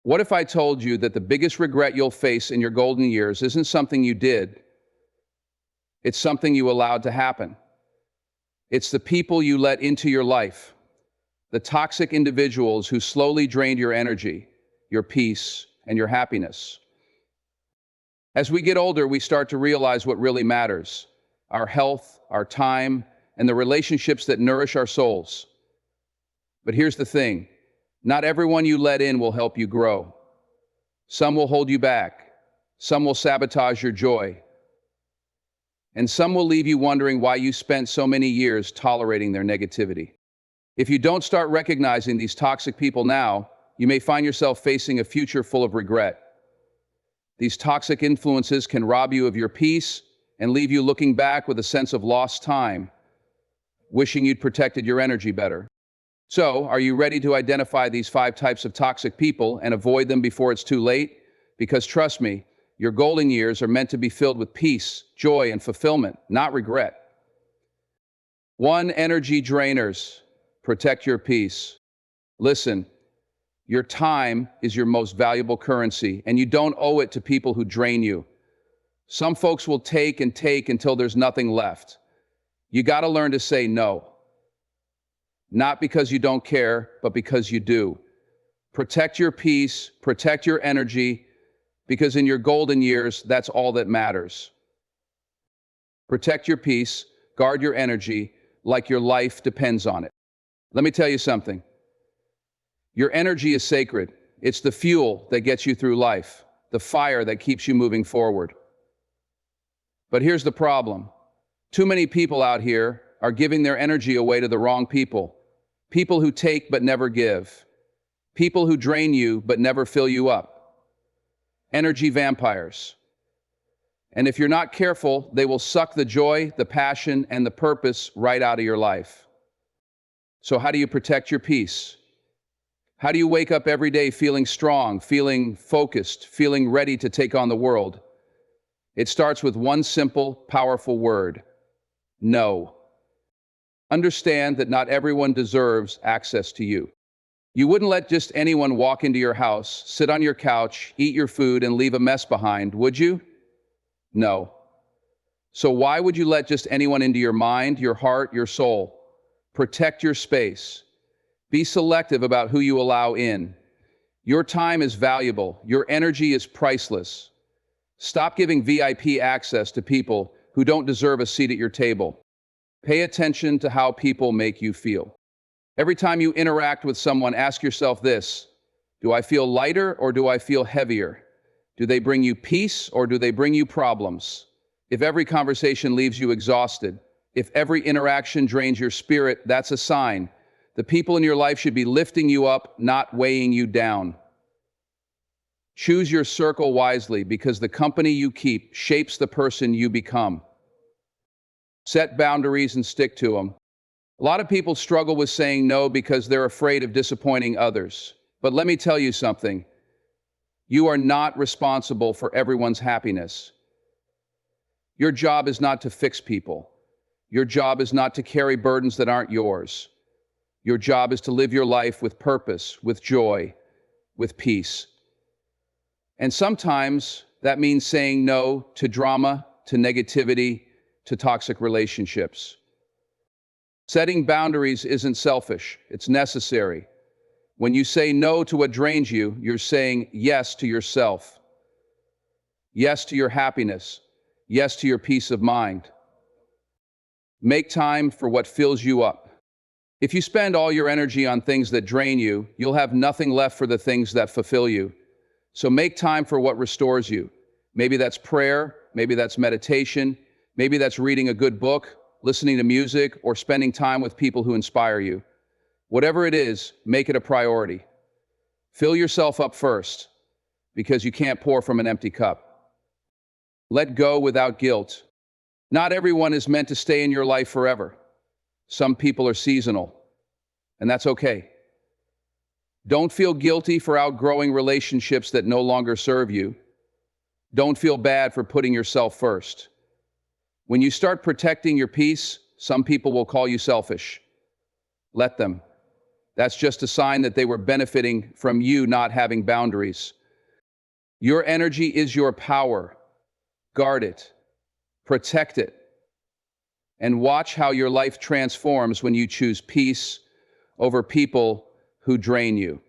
What if I told you that the biggest regret you'll face in your golden years isn't something you did, it's something you allowed to happen? It's the people you let into your life, the toxic individuals who slowly drained your energy, your peace, and your happiness. As we get older, we start to realize what really matters: our health, our time, and the relationships that nourish our souls. But here's the thing: not everyone you let in will help you grow. Some will hold you back, some will sabotage your joy, and some will leave you wondering why you spent so many years tolerating their negativity. If you don't start recognizing these toxic people now, you may find yourself facing a future full of regret. These toxic influences can rob you of your peace and leave you looking back with a sense of lost time, wishing you'd protected your energy better. So, are you ready to identify these 5 types of toxic people and avoid them before it's too late? Because trust me, your golden years are meant to be filled with peace, joy, and fulfillment, not regret. 1. Energy drainers. Protect your peace. Listen, your time is your most valuable currency, and you don't owe it to people who drain you. Some folks will take and take until there's nothing left. You got to learn to say no. Not because you don't care, but because you do. Protect your peace, protect your energy, because in your golden years, that's all that matters. Protect your peace, guard your energy, like your life depends on it. Let me tell you something. Your energy is sacred. It's the fuel that gets you through life, the fire that keeps you moving forward. But here's the problem. Too many people out here are giving their energy away to the wrong people. People who take but never give. People who drain you but never fill you up. Energy vampires. And if you're not careful, they will suck the joy, the passion, and the purpose right out of your life. So how do you protect your peace? How do you wake up every day feeling strong, feeling focused, feeling ready to take on the world? It starts with one simple, powerful word: no. Understand that not everyone deserves access to you. You wouldn't let just anyone walk into your house, sit on your couch, eat your food, and leave a mess behind, would you? No. So why would you let just anyone into your mind, your heart, your soul? Protect your space. Be selective about who you allow in. Your time is valuable. Your energy is priceless. Stop giving VIP access to people who don't deserve a seat at your table. Pay attention to how people make you feel. Every time you interact with someone, ask yourself this: do I feel lighter or do I feel heavier? Do they bring you peace or do they bring you problems? If every conversation leaves you exhausted, if every interaction drains your spirit, that's a sign. The people in your life should be lifting you up, not weighing you down. Choose your circle wisely, because the company you keep shapes the person you become. Set boundaries and stick to them. A lot of people struggle with saying no because they're afraid of disappointing others. But let me tell you something. You are not responsible for everyone's happiness. Your job is not to fix people. Your job is not to carry burdens that aren't yours. Your job is to live your life with purpose, with joy, with peace. And sometimes that means saying no to drama, to negativity, to toxic relationships. Setting boundaries isn't selfish, it's necessary. When you say no to what drains you, you're saying yes to yourself. Yes to your happiness. Yes to your peace of mind. Make time for what fills you up. If you spend all your energy on things that drain you, you'll have nothing left for the things that fulfill you. So make time for what restores you. Maybe that's prayer, maybe that's meditation, maybe that's reading a good book, listening to music, or spending time with people who inspire you. Whatever it is, make it a priority. Fill yourself up first, because you can't pour from an empty cup. Let go without guilt. Not everyone is meant to stay in your life forever. Some people are seasonal, and that's okay. Don't feel guilty for outgrowing relationships that no longer serve you. Don't feel bad for putting yourself first. When you start protecting your peace, some people will call you selfish. Let them. That's just a sign that they were benefiting from you not having boundaries. Your energy is your power. Guard it, protect it, and watch how your life transforms when you choose peace over people who drain you.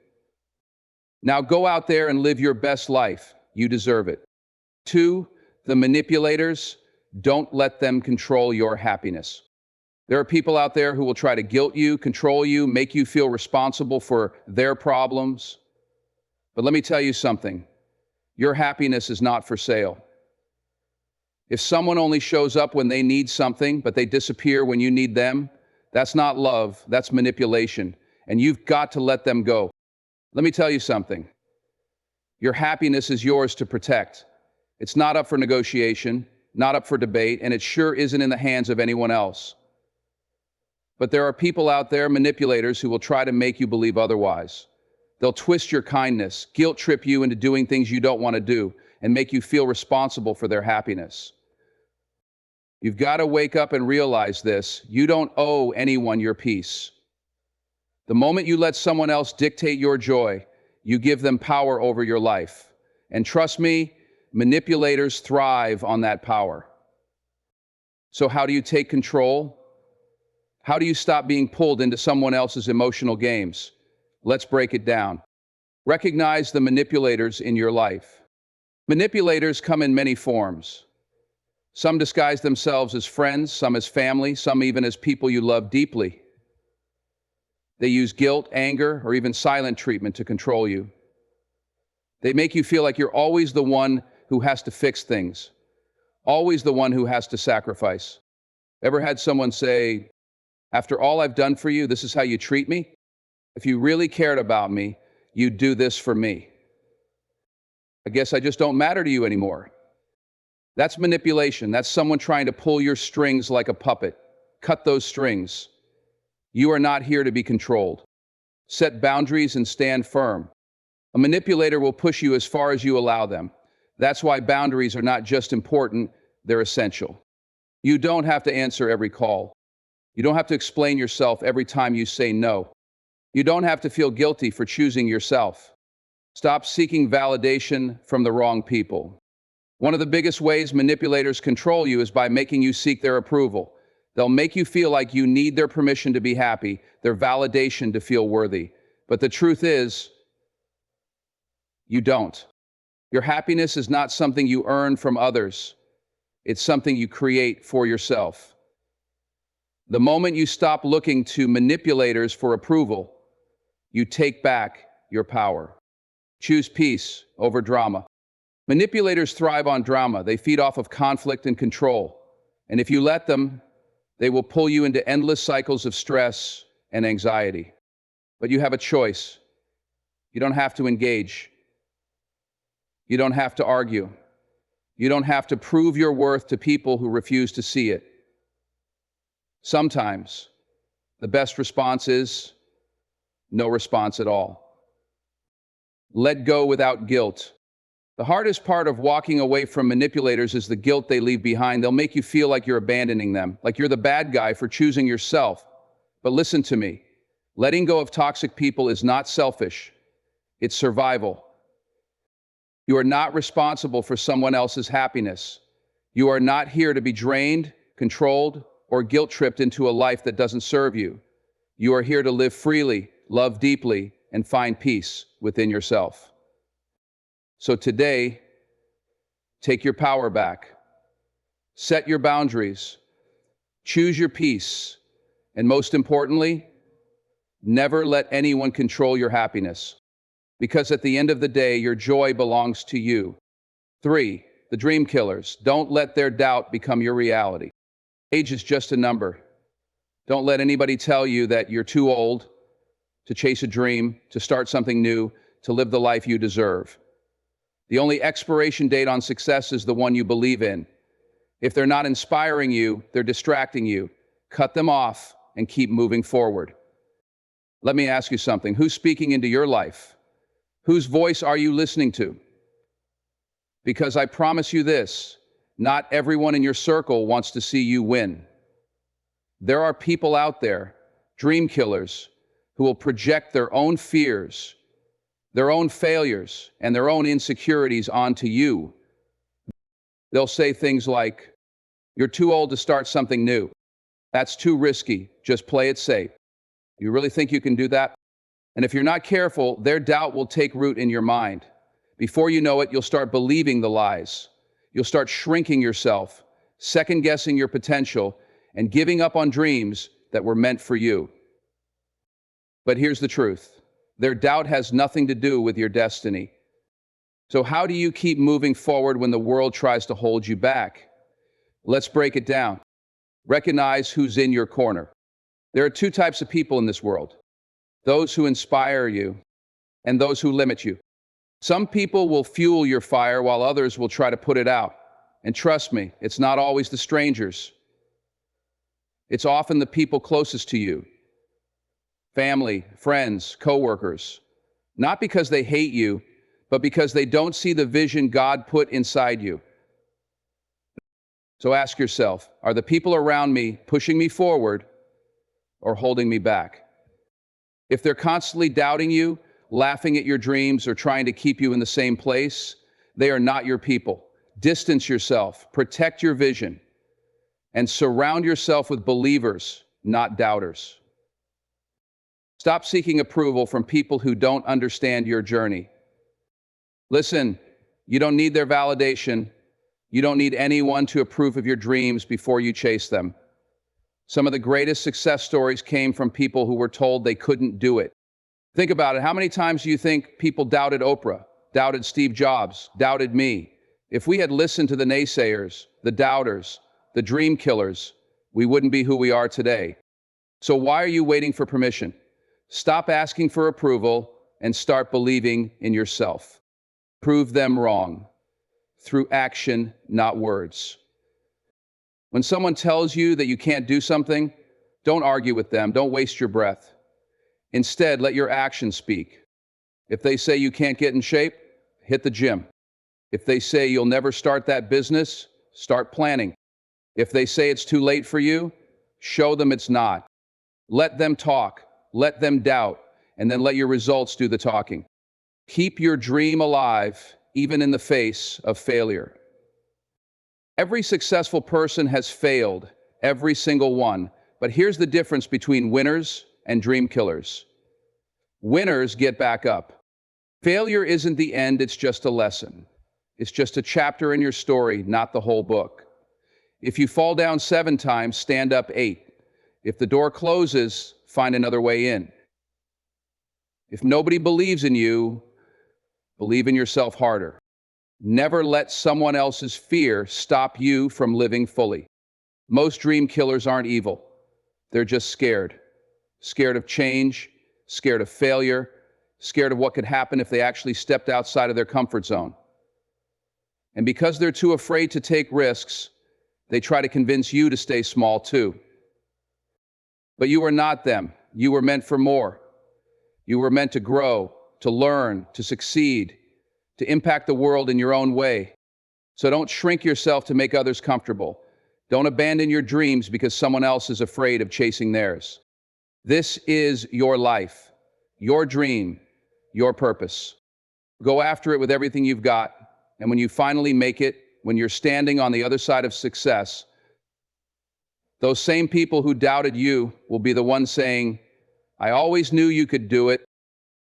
Now go out there and live your best life. You deserve it. 2, the manipulators, don't let them control your happiness. There are people out there who will try to guilt you, control you, make you feel responsible for their problems. But let me tell you something. Your happiness is not for sale. If someone only shows up when they need something, but they disappear when you need them, that's not love, that's manipulation, and you've got to let them go. Let me tell you something. Your happiness is yours to protect. It's not up for negotiation, not up for debate, and it sure isn't in the hands of anyone else. But there are people out there, manipulators, who will try to make you believe otherwise. They'll twist your kindness, guilt trip you into doing things you don't want to do, and make you feel responsible for their happiness. You've got to wake up and realize this. You don't owe anyone your peace. The moment you let someone else dictate your joy, you give them power over your life. And trust me, manipulators thrive on that power. So how do you take control? How do you stop being pulled into someone else's emotional games? Let's break it down. Recognize the manipulators in your life. Manipulators come in many forms. Some disguise themselves as friends, some as family, some even as people you love deeply. They use guilt, anger, or even silent treatment to control you. They make you feel like you're always the one who has to fix things, always the one who has to sacrifice. Ever had someone say, "After all I've done for you, this is how you treat me? If you really cared about me, you'd do this for me. I guess I just don't matter to you anymore." That's manipulation. That's someone trying to pull your strings like a puppet. Cut those strings. You are not here to be controlled. Set boundaries and stand firm. A manipulator will push you as far as you allow them. That's why boundaries are not just important, they're essential. You don't have to answer every call. You don't have to explain yourself every time you say no. You don't have to feel guilty for choosing yourself. Stop seeking validation from the wrong people. One of the biggest ways manipulators control you is by making you seek their approval. They'll make you feel like you need their permission to be happy, their validation to feel worthy. But the truth is, you don't. Your happiness is not something you earn from others. It's something you create for yourself. The moment you stop looking to manipulators for approval, you take back your power. Choose peace over drama. Manipulators thrive on drama. They feed off of conflict and control. And if you let them, they will pull you into endless cycles of stress and anxiety. But you have a choice. You don't have to engage. You don't have to argue. You don't have to prove your worth to people who refuse to see it. Sometimes, the best response is no response at all. Let go without guilt. The hardest part of walking away from manipulators is the guilt they leave behind. They'll make you feel like you're abandoning them, like you're the bad guy for choosing yourself. But listen to me. Letting go of toxic people is not selfish. It's survival. You are not responsible for someone else's happiness. You are not here to be drained, controlled, or guilt-tripped into a life that doesn't serve you. You are here to live freely, love deeply, and find peace within yourself. So today, take your power back. Set your boundaries. Choose your peace. And most importantly, never let anyone control your happiness. Because at the end of the day, your joy belongs to you. 3, the dream killers. Don't let their doubt become your reality. Age is just a number. Don't let anybody tell you that you're too old to chase a dream, to start something new, to live the life you deserve. The only expiration date on success is the one you believe in. If they're not inspiring you, they're distracting you. Cut them off and keep moving forward. Let me ask you something. Who's speaking into your life? Whose voice are you listening to? Because I promise you this, not everyone in your circle wants to see you win. There are people out there, dream killers, who will project their own fears, their own failures, and their own insecurities onto you. They'll say things like, "You're too old to start something new. That's too risky. Just play it safe. You really think you can do that?" And if you're not careful, their doubt will take root in your mind. Before you know it, you'll start believing the lies. You'll start shrinking yourself, second-guessing your potential, and giving up on dreams that were meant for you. But here's the truth. Their doubt has nothing to do with your destiny. So how do you keep moving forward when the world tries to hold you back? Let's break it down. Recognize who's in your corner. There are two types of people in this world: those who inspire you and those who limit you. Some people will fuel your fire while others will try to put it out. And trust me, it's not always the strangers. It's often the people closest to you. Family, friends, coworkers. Not because they hate you, but because they don't see the vision God put inside you. So ask yourself, are the people around me pushing me forward or holding me back? If they're constantly doubting you, laughing at your dreams, or trying to keep you in the same place, they are not your people. Distance yourself, protect your vision, and surround yourself with believers, not doubters. Stop seeking approval from people who don't understand your journey. Listen, you don't need their validation. You don't need anyone to approve of your dreams before you chase them. Some of the greatest success stories came from people who were told they couldn't do it. Think about it. How many times do you think people doubted Oprah, doubted Steve Jobs, doubted me? If we had listened to the naysayers, the doubters, the dream killers, we wouldn't be who we are today. So why are you waiting for permission? Stop asking for approval and start believing in yourself. Prove them wrong through action, not words. When someone tells you that you can't do something, don't argue with them. Don't waste your breath. Instead, let your actions speak. If they say you can't get in shape, hit the gym. If they say you'll never start that business, start planning. If they say it's too late for you, show them it's not. Let them talk, let them doubt, and then let your results do the talking. Keep your dream alive, even in the face of failure. Every successful person has failed, every single one. But here's the difference between winners and dream killers. Winners get back up. Failure isn't the end, it's just a lesson. It's just a chapter in your story, not the whole book. If you fall down 7 times, stand up 8. If the door closes, find another way in. If nobody believes in you, believe in yourself harder. Never let someone else's fear stop you from living fully. Most dream killers aren't evil. They're just scared. Scared of change, scared of failure, scared of what could happen if they actually stepped outside of their comfort zone. And because they're too afraid to take risks, they try to convince you to stay small too. But you are not them. You were meant for more. You were meant to grow, to learn, to succeed, to impact the world in your own way. So don't shrink yourself to make others comfortable. Don't abandon your dreams because someone else is afraid of chasing theirs. This is your life, your dream, your purpose. Go after it with everything you've got, and when you finally make it, when you're standing on the other side of success, those same people who doubted you will be the ones saying, "I always knew you could do it."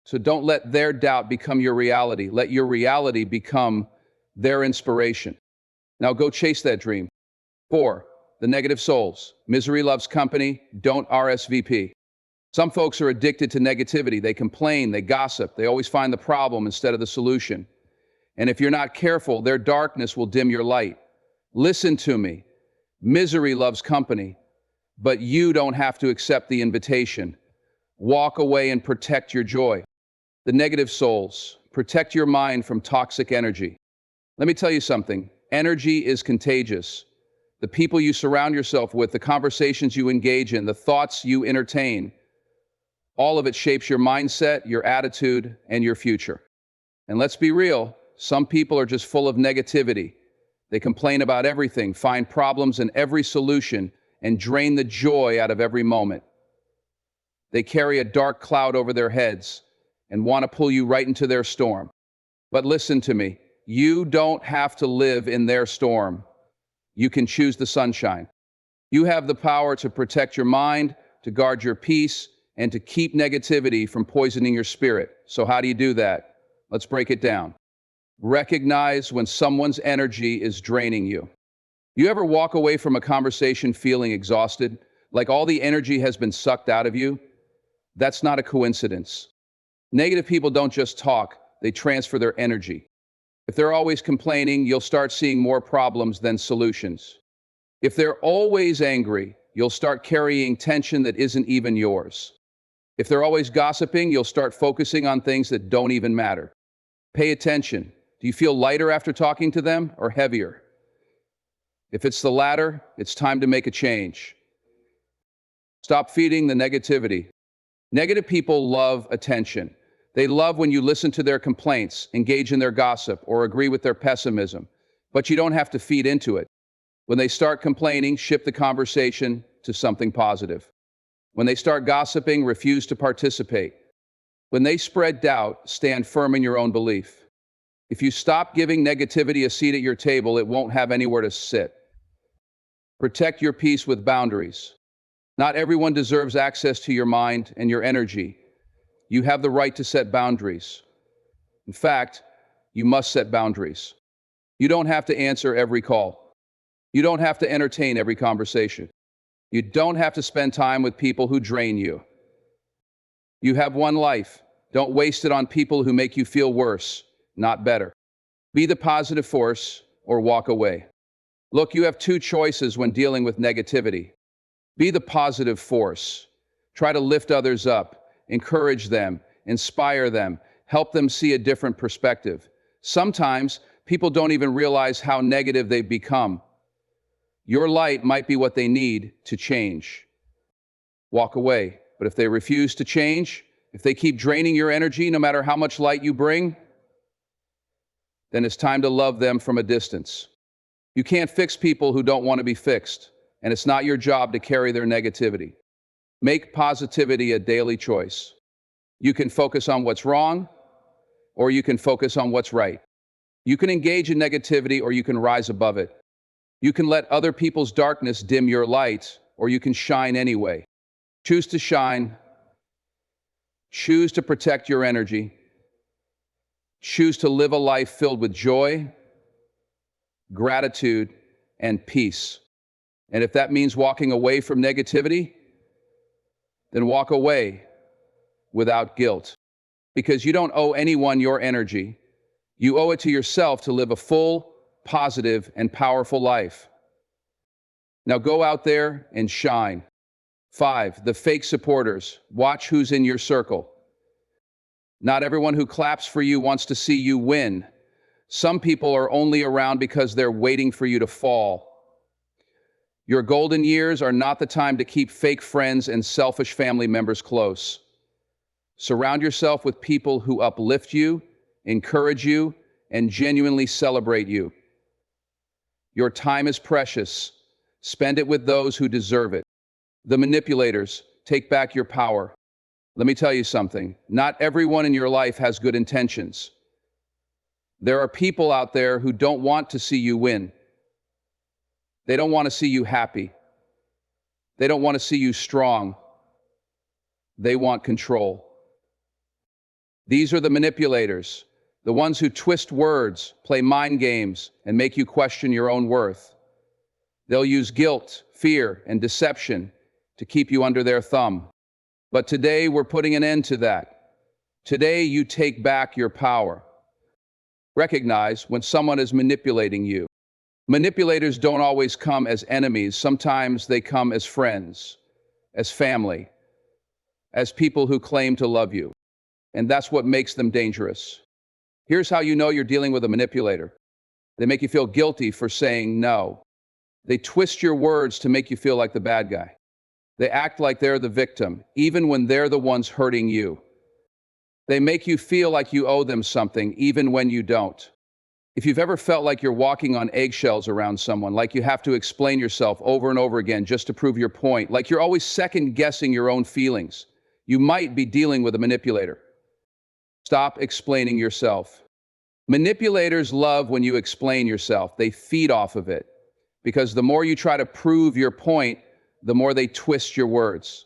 So don't let their doubt become your reality. Let your reality become their inspiration. Now go chase that dream. 4, the negative souls. Misery loves company. Don't RSVP. Some folks are addicted to negativity. They complain, they gossip, they always find the problem instead of the solution. And if you're not careful, their darkness will dim your light. Listen to me. Misery loves company, but you don't have to accept the invitation. Walk away and protect your joy. The negative souls, protect your mind from toxic energy. Let me tell you something. Energy is contagious. The people you surround yourself with, the conversations you engage in, the thoughts you entertain, all of it shapes your mindset, your attitude, and your future. And let's be real, some people are just full of negativity. They complain about everything, find problems in every solution, and drain the joy out of every moment. They carry a dark cloud over their heads and want to pull you right into their storm. But listen to me, you don't have to live in their storm. You can choose the sunshine. You have the power to protect your mind, to guard your peace, and to keep negativity from poisoning your spirit. So how do you do that? Let's break it down. Recognize when someone's energy is draining you. You ever walk away from a conversation feeling exhausted, like all the energy has been sucked out of you? That's not a coincidence. Negative people don't just talk, they transfer their energy. If they're always complaining, you'll start seeing more problems than solutions. If they're always angry, you'll start carrying tension that isn't even yours. If they're always gossiping, you'll start focusing on things that don't even matter. Pay attention. Do you feel lighter after talking to them or heavier? If it's the latter, it's time to make a change. Stop feeding the negativity. Negative people love attention. They love when you listen to their complaints, engage in their gossip, or agree with their pessimism. But you don't have to feed into it. When they start complaining, shift the conversation to something positive. When they start gossiping, refuse to participate. When they spread doubt, stand firm in your own belief. If you stop giving negativity a seat at your table, it won't have anywhere to sit. Protect your peace with boundaries. Not everyone deserves access to your mind and your energy. You have the right to set boundaries. In fact, you must set boundaries. You don't have to answer every call. You don't have to entertain every conversation. You don't have to spend time with people who drain you. You have one life. Don't waste it on people who make you feel worse, not better. Be the positive force or walk away. Look, you have two choices when dealing with negativity. Be the positive force. Try to lift others up, encourage them, inspire them, help them see a different perspective. Sometimes people don't even realize how negative they've become. Your light might be what they need to change. Walk away. But if they refuse to change, if they keep draining your energy no matter how much light you bring, then it's time to love them from a distance. You can't fix people who don't want to be fixed, and it's not your job to carry their negativity. Make positivity a daily choice. You can focus on what's wrong, or you can focus on what's right. You can engage in negativity, or you can rise above it. You can let other people's darkness dim your light, or you can shine anyway. Choose to shine. Choose to protect your energy. Choose to live a life filled with joy, gratitude, and peace. And if that means walking away from negativity, then walk away without guilt. Because you don't owe anyone your energy. You owe it to yourself to live a full, positive, and powerful life. Now go out there and shine. 5, the fake supporters. Watch who's in your circle. Not everyone who claps for you wants to see you win. Some people are only around because they're waiting for you to fall. Your golden years are not the time to keep fake friends and selfish family members close. Surround yourself with people who uplift you, encourage you, and genuinely celebrate you. Your time is precious. Spend it with those who deserve it. The manipulators, take back your power. Let me tell you something. Not everyone in your life has good intentions. There are people out there who don't want to see you win. They don't want to see you happy. They don't want to see you strong. They want control. These are the manipulators, the ones who twist words, play mind games, and make you question your own worth. They'll use guilt, fear, and deception to keep you under their thumb. But today, we're putting an end to that. Today, you take back your power. Recognize when someone is manipulating you. Manipulators don't always come as enemies. Sometimes they come as friends, as family, as people who claim to love you. And that's what makes them dangerous. Here's how you know you're dealing with a manipulator. They make you feel guilty for saying no. They twist your words to make you feel like the bad guy. They act like they're the victim, even when they're the ones hurting you. They make you feel like you owe them something, even when you don't. If you've ever felt like you're walking on eggshells around someone, like you have to explain yourself over and over again just to prove your point, like you're always second-guessing your own feelings, You might be dealing with a manipulator. Stop explaining yourself. Manipulators love when you explain yourself. They feed off of it, because the more you try to prove your point, the more they twist your words.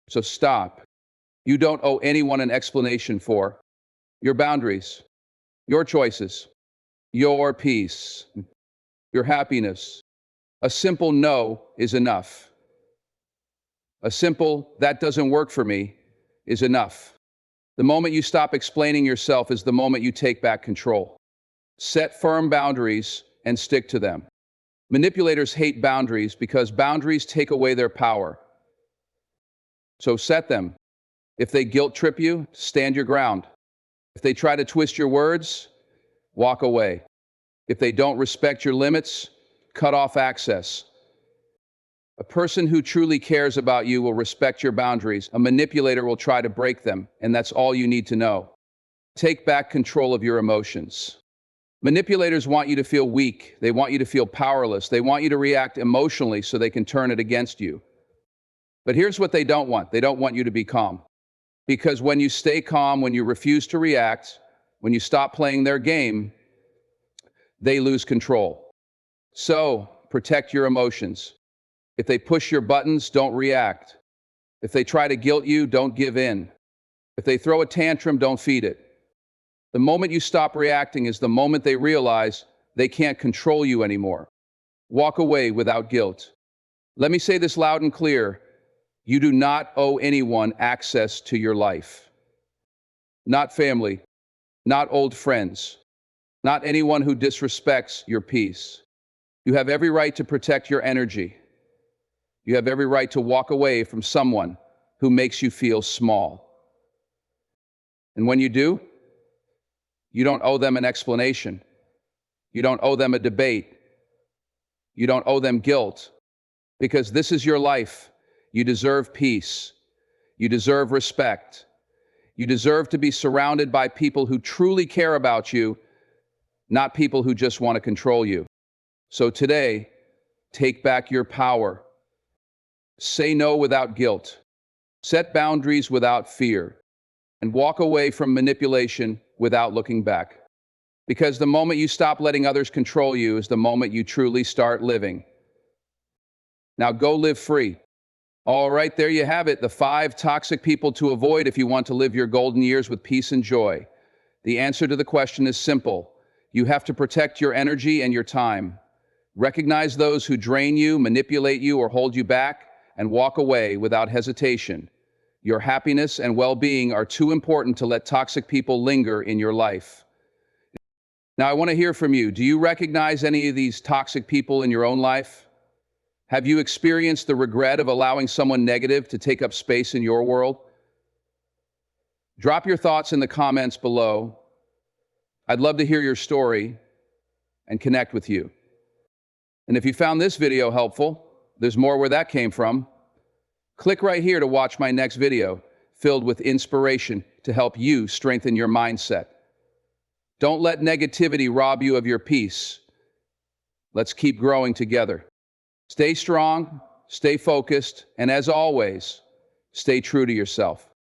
So stop. You don't owe anyone an explanation for your boundaries, your choices, your peace, your happiness. A simple no is enough. A simple "that doesn't work for me" is enough. The moment you stop explaining yourself is the moment you take back control. Set firm boundaries and stick to them. Manipulators hate boundaries because boundaries take away their power. So set them. If they guilt trip you, stand your ground. If they try to twist your words, walk away. If they don't respect your limits, cut off access. A person who truly cares about you will respect your boundaries. A manipulator will try to break them, and that's all you need to know. Take back control of your emotions. Manipulators want you to feel weak. They want you to feel powerless. They want you to react emotionally so they can turn it against you. But here's what they don't want. They don't want you to be calm. Because when you stay calm, when you refuse to react, when you stop playing their game, they lose control. So, protect your emotions. If they push your buttons, don't react. If they try to guilt you, don't give in. If they throw a tantrum, don't feed it. The moment you stop reacting is the moment they realize they can't control you anymore. Walk away without guilt. Let me say this loud and clear. You do not owe anyone access to your life. Not family, not old friends, not anyone who disrespects your peace. You have every right to protect your energy. You have every right to walk away from someone who makes you feel small. And when you do, you don't owe them an explanation. You don't owe them a debate. You don't owe them guilt. Because this is your life. You deserve peace. You deserve respect. You deserve to be surrounded by people who truly care about you, not people who just want to control you. So today, take back your power. Say no without guilt. Set boundaries without fear. And walk away from manipulation without looking back. Because the moment you stop letting others control you is the moment you truly start living. Now go live free. All right, there you have it. The 5 toxic people to avoid if you want to live your golden years with peace and joy. The answer to the question is simple. You have to protect your energy and your time. Recognize those who drain you, manipulate you, or hold you back, and walk away without hesitation. Your happiness and well-being are too important to let toxic people linger in your life. Now, I want to hear from you. Do you recognize any of these toxic people in your own life? Have you experienced the regret of allowing someone negative to take up space in your world? Drop your thoughts in the comments below. I'd love to hear your story and connect with you. And if you found this video helpful, there's more where that came from. Click right here to watch my next video, filled with inspiration to help you strengthen your mindset. Don't let negativity rob you of your peace. Let's keep growing together. Stay strong, stay focused, and as always, stay true to yourself.